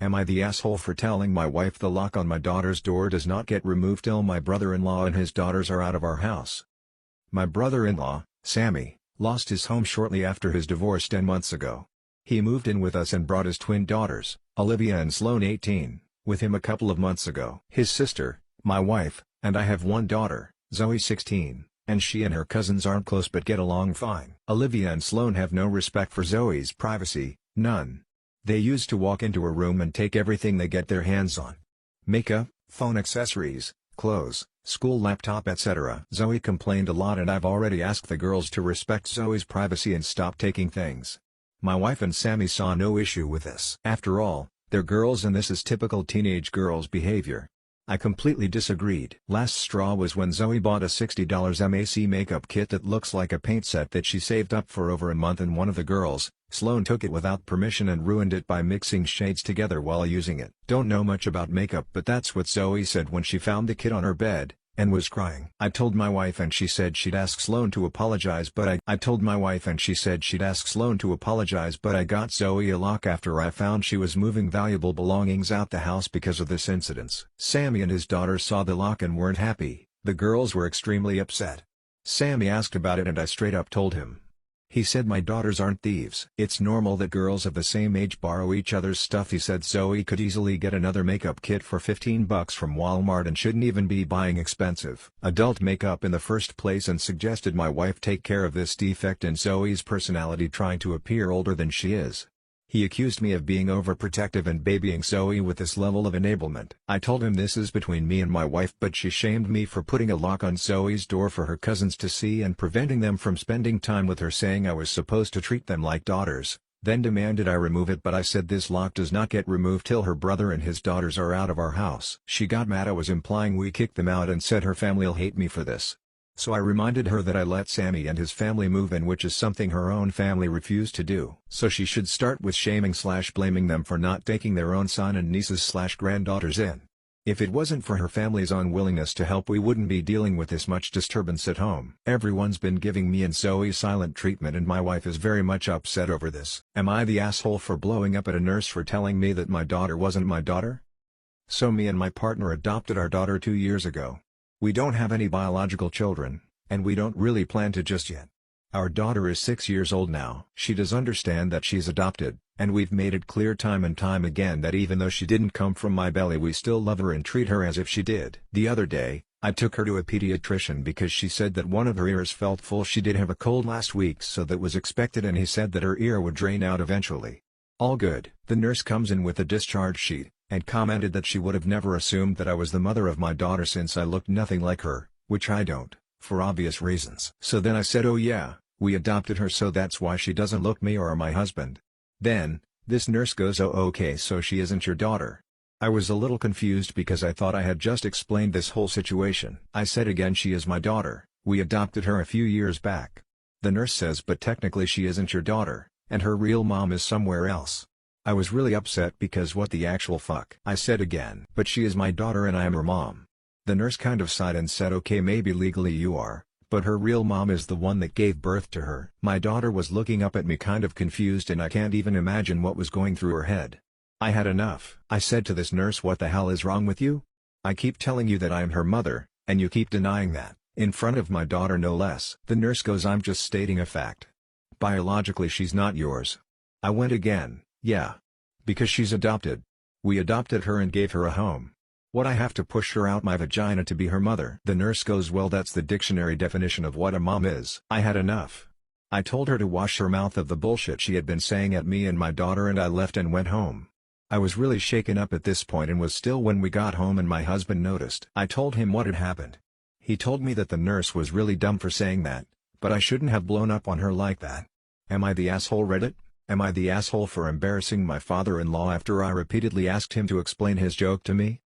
Am I the asshole for telling my wife the lock on my daughter's door does not get removed till my brother-in-law and his daughters are out of our house? My brother-in-law, Sammy, lost his home shortly after his divorce 10 months ago. He moved in with us and brought his twin daughters, Olivia and Sloane 18, with him a couple of months ago. His sister, my wife, and I have one daughter, Zoe 16, and she and her cousins aren't close but get along fine. Olivia and Sloane have no respect for Zoe's privacy, none. They used to walk into a room and take everything they get their hands on. Makeup, phone accessories, clothes, school laptop etc. Zoe complained a lot and I've already asked the girls to respect Zoe's privacy and stop taking things. My wife and Sammy saw no issue with this. After all, they're girls and this is typical teenage girls behavior. I completely disagreed. Last straw was when Zoe bought a $60 MAC makeup kit that looks like a paint set that she saved up for over a month and one of the girls, Sloane, took it without permission and ruined it by mixing shades together while using it. Don't know much about makeup but that's what Zoe said when she found the kit on her bed, and was crying. I told my wife and she said she'd ask Sloane to apologize but I got Zoe a lock after I found she was moving valuable belongings out the house because of this incident. Sammy and his daughter saw the lock and weren't happy. The girls were extremely upset. Sammy asked about it and I straight up told him. He said my daughters aren't thieves. It's normal that girls of the same age borrow each other's stuff. He said Zoe could easily get another makeup kit for $15 from Walmart and shouldn't even be buying expensive adult makeup in the first place and suggested my wife take care of this defect in Zoe's personality, trying to appear older than she is. He accused me of being overprotective and babying Zoe with this level of enablement. I told him this is between me and my wife but she shamed me for putting a lock on Zoe's door for her cousins to see and preventing them from spending time with her, saying I was supposed to treat them like daughters, then demanded I remove it but I said this lock does not get removed till her brother and his daughters are out of our house. She got mad. I was implying we kicked them out and said her family'll hate me for this. So I reminded her that I let Sammy and his family move in, which is something her own family refused to do. So she should start with shaming/blaming them for not taking their own son and nieces/granddaughters in. If it wasn't for her family's unwillingness to help we wouldn't be dealing with this much disturbance at home. Everyone's been giving me and Zoe silent treatment and my wife is very much upset over this. Am I the asshole for blowing up at a nurse for telling me that my daughter wasn't my daughter? So me and my partner adopted our daughter 2 years ago. We don't have any biological children, and we don't really plan to just yet. Our daughter is 6 years old now. She does understand that she's adopted, and we've made it clear time and time again that even though she didn't come from my belly we still love her and treat her as if she did. The other day, I took her to a pediatrician because she said that one of her ears felt full. She did have a cold last week, so that was expected, and he said that her ear would drain out eventually. All good. The nurse comes in with a discharge sheet, and commented that she would have never assumed that I was the mother of my daughter since I looked nothing like her, which I don't, for obvious reasons. So then I said, oh yeah, we adopted her so that's why she doesn't look me or my husband. Then, this nurse goes, oh okay, so she isn't your daughter. I was a little confused because I thought I had just explained this whole situation. I said again, she is my daughter, we adopted her a few years back. The nurse says, but technically she isn't your daughter, and her real mom is somewhere else. I was really upset because what the actual fuck? I said again, but she is my daughter and I am her mom. The nurse kind of sighed and said, okay, maybe legally you are, but her real mom is the one that gave birth to her. My daughter was looking up at me kind of confused and I can't even imagine what was going through her head. I had enough. I said to this nurse, what the hell is wrong with you? I keep telling you that I am her mother, and you keep denying that, in front of my daughter no less. The nurse goes, I'm just stating a fact. Biologically she's not yours. I went again. Yeah. Because she's adopted. We adopted her and gave her a home. What, I have to push her out my vagina to be her mother? The nurse goes, well, that's the dictionary definition of what a mom is. I had enough. I told her to wash her mouth of the bullshit she had been saying at me and my daughter, and I left and went home. I was really shaken up at this point and was still when we got home and my husband noticed. I told him what had happened. He told me that the nurse was really dumb for saying that, but I shouldn't have blown up on her like that. Am I the asshole, Reddit? Am I the asshole for embarrassing my father-in-law after I repeatedly asked him to explain his joke to me?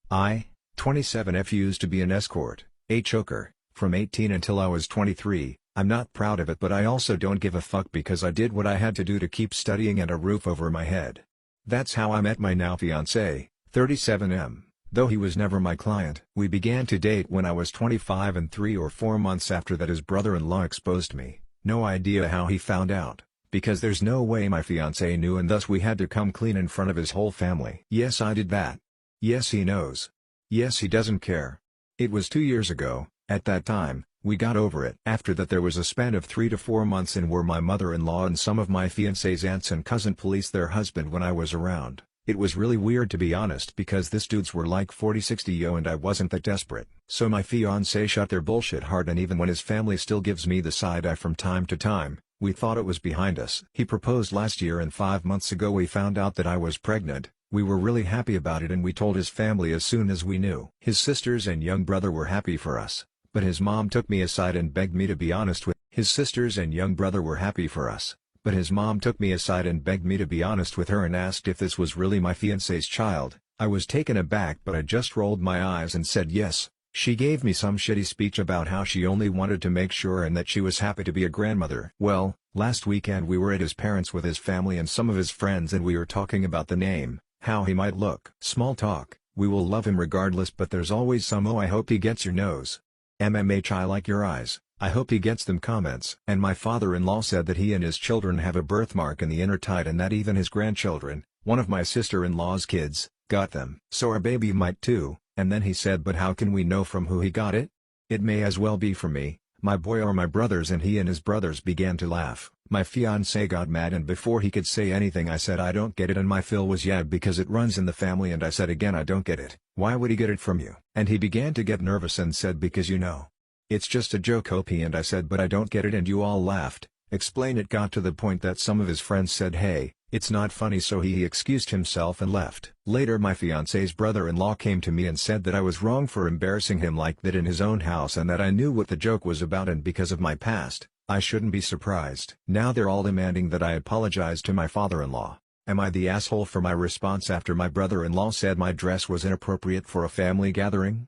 I, 27F, used to be an escort, a choker, from 18 until I was 23. I'm not proud of it, but I also don't give a fuck because I did what I had to do to keep studying and a roof over my head. That's how I met my now fiancé, 37M, though he was never my client. We began to date when I was 25 and 3 or 4 months after that his brother-in-law exposed me. No idea how he found out, because there's no way my fiancé knew and thus we had to come clean in front of his whole family. Yes, I did that. Yes, he knows. Yes, he doesn't care. It was 2 years ago. At that time, we got over it. After that there was a span of 3 to 4 months in where my mother-in-law and some of my fiancé's aunts and cousin policed their husband when I was around. It was really weird to be honest because this dudes were like 40-60 yo and I wasn't that desperate. So my fiancé shut their bullshit hard and even when his family still gives me the side eye from time to time, we thought it was behind us. He proposed last year and 5 months ago we found out that I was pregnant. We were really happy about it and we told his family as soon as we knew. His sisters and young brother were happy for us, but his mom took me aside and begged me to be honest with his sisters and young brother were happy for us. But his mom took me aside and begged me to be honest with her and asked if this was really my fiancé's child. I was taken aback but I just rolled my eyes and said yes. She gave me some shitty speech about how she only wanted to make sure and that she was happy to be a grandmother. Well, last weekend we were at his parents with his family and some of his friends and we were talking about the name, how he might look. Small talk, we will love him regardless but there's always some "oh I hope he gets your nose. MMH I like your eyes. I hope he gets them" comments. And my father-in-law said that he and his children have a birthmark in the inner tide and that even his grandchildren, one of my sister-in-law's kids, got them. So our baby might too, and then he said but how can we know from who he got it? It may as well be from me, my boy or my brothers and he and his brothers began to laugh. My fiancé got mad and before he could say anything I said I don't get it and my Phil was yeah because it runs in the family and I said again I don't get it. Why would he get it from you? And he began to get nervous and said because you know. It's just a joke OP and I said but I don't get it and you all laughed. Explain it got to the point that some of his friends said hey, it's not funny so he excused himself and left. Later my fiancé's brother-in-law came to me and said that I was wrong for embarrassing him like that in his own house and that I knew what the joke was about and because of my past, I shouldn't be surprised. Now they're all demanding that I apologize to my father-in-law. Am I the asshole for my response after my brother-in-law said my dress was inappropriate for a family gathering?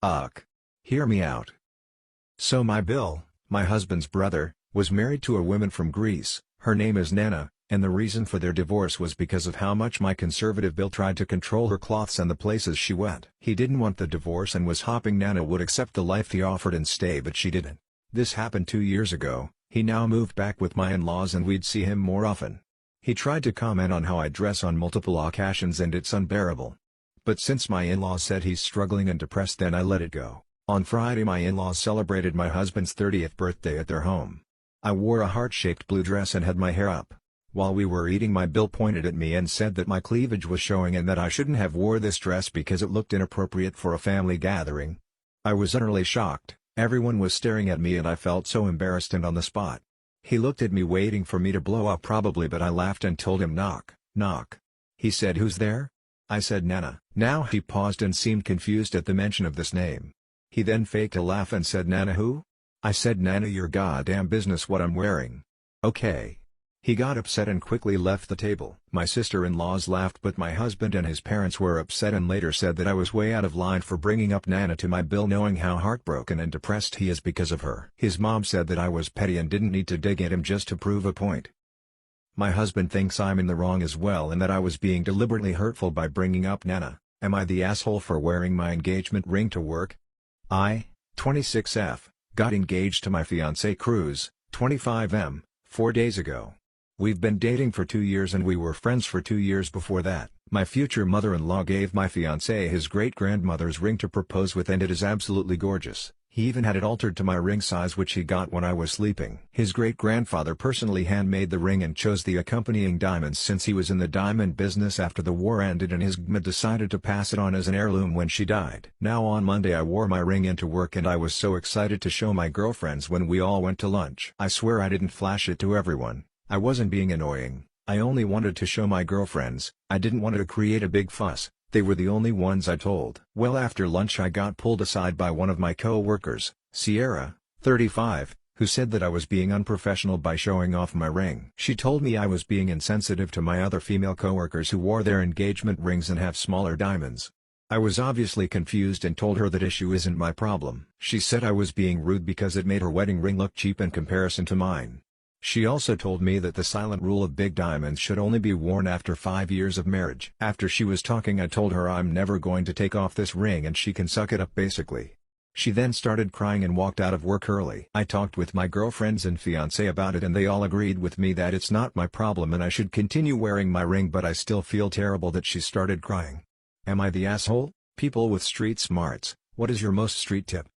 Ugh. Hear me out. So my Bill, my husband's brother, was married to a woman from Greece, her name is Nana, and the reason for their divorce was because of how much my conservative Bill tried to control her clothes and the places she went. He didn't want the divorce and was hoping Nana would accept the life he offered and stay but she didn't. This happened 2 years ago. He now moved back with my in-laws and we'd see him more often. He tried to comment on how I dress on multiple occasions and it's unbearable. But since my in-laws said he's struggling and depressed then I let it go. On Friday my in-laws celebrated my husband's 30th birthday at their home. I wore a heart-shaped blue dress and had my hair up. While we were eating my Bill pointed at me and said that my cleavage was showing and that I shouldn't have wore this dress because it looked inappropriate for a family gathering. I was utterly shocked, everyone was staring at me and I felt so embarrassed and on the spot. He looked at me waiting for me to blow up probably but I laughed and told him knock, knock. He said who's there? I said Nana. Now he paused and seemed confused at the mention of this name. He then faked a laugh and said Nana who? I said Nana your goddamn business what I'm wearing. Okay. He got upset and quickly left the table. My sister-in-laws laughed but my husband and his parents were upset and later said that I was way out of line for bringing up Nana to my Bill knowing how heartbroken and depressed he is because of her. His mom said that I was petty and didn't need to dig at him just to prove a point. My husband thinks I'm in the wrong as well and that I was being deliberately hurtful by bringing up Nana. Am I the asshole for wearing my engagement ring to work? I, 26F, got engaged to my fiancée Cruz, 25M, 4 days ago. We've been dating for 2 years and we were friends for 2 years before that. My future mother-in-law gave my fiancé his great-grandmother's ring to propose with and it is absolutely gorgeous. He even had it altered to my ring size which he got when I was sleeping. His great-grandfather personally handmade the ring and chose the accompanying diamonds since he was in the diamond business after the war ended and his GMA decided to pass it on as an heirloom when she died. Now on Monday I wore my ring into work and I was so excited to show my girlfriends when we all went to lunch. I swear I didn't flash it to everyone. I wasn't being annoying, I only wanted to show my girlfriends, I didn't want to create a big fuss. They were the only ones I told. Well after lunch I got pulled aside by one of my co-workers, Sierra, 35, who said that I was being unprofessional by showing off my ring. She told me I was being insensitive to my other female co-workers who wore their engagement rings and have smaller diamonds. I was obviously confused and told her that issue isn't my problem. She said I was being rude because it made her wedding ring look cheap in comparison to mine. She also told me that the silent rule of big diamonds should only be worn after 5 years of marriage. After she was talking I told her I'm never going to take off this ring and she can suck it up basically. She then started crying and walked out of work early. I talked with my girlfriends and fiancé about it and they all agreed with me that it's not my problem and I should continue wearing my ring, but I still feel terrible that she started crying. Am I the asshole? People with street smarts, what is your most street tip?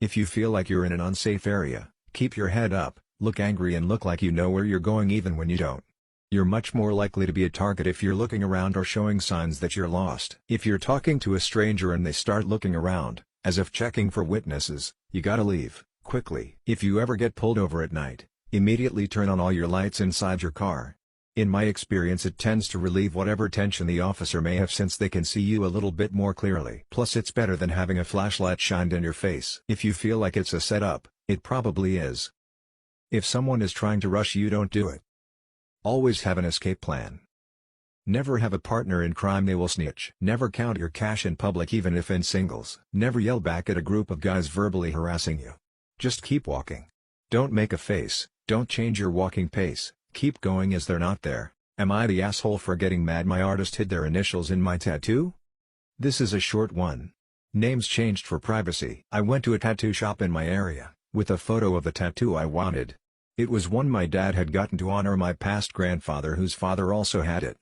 If you feel like you're in an unsafe area, keep your head up, look angry and look like you know where you're going even when you don't. You're much more likely to be a target if you're looking around or showing signs that you're lost. If you're talking to a stranger and they start looking around, as if checking for witnesses, you gotta leave, quickly. If you ever get pulled over at night, immediately turn on all your lights inside your car. In my experience it tends to relieve whatever tension the officer may have since they can see you a little bit more clearly. Plus it's better than having a flashlight shined in your face. If you feel like it's a setup, it probably is. If someone is trying to rush you, don't do it. Always have an escape plan. Never have a partner in crime, they will snitch. Never count your cash in public even if in singles. Never yell back at a group of guys verbally harassing you. Just keep walking. Don't make a face, don't change your walking pace, keep going as they're not there. Am I the asshole for getting mad my artist hid their initials in my tattoo? This is a short one. Names changed for privacy. I went to a tattoo shop in my area, with a photo of the tattoo I wanted. It was one my dad had gotten to honor my past grandfather whose father also had it.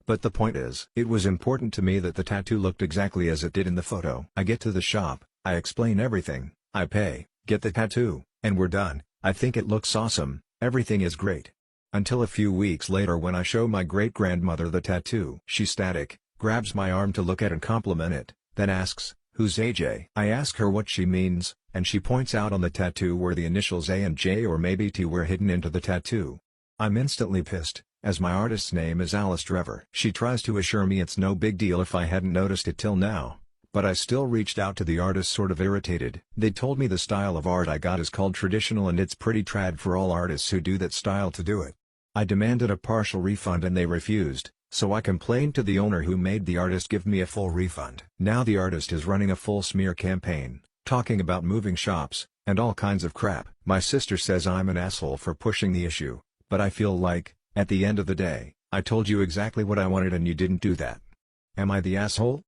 But the point is, it was important to me that the tattoo looked exactly as it did in the photo. I get to the shop, I explain everything, I pay, get the tattoo, and we're done. I think it looks awesome, everything is great. Until a few weeks later when I show my great-grandmother the tattoo. She's static, grabs my arm to look at and compliment it, then asks, "Who's AJ?" I ask her what she means, and she points out on the tattoo where the initials A and J or maybe T were hidden into the tattoo. I'm instantly pissed, as my artist's name is Alice Trevor. She tries to assure me it's no big deal if I hadn't noticed it till now, but I still reached out to the artist sort of irritated. They told me the style of art I got is called traditional and it's pretty trad for all artists who do that style to do it. I demanded a partial refund and they refused, so I complained to the owner who made the artist give me a full refund. Now the artist is running a full smear campaign, talking about moving shops, and all kinds of crap. My sister says I'm an asshole for pushing the issue, but I feel like, at the end of the day, I told you exactly what I wanted and you didn't do that. Am I the asshole?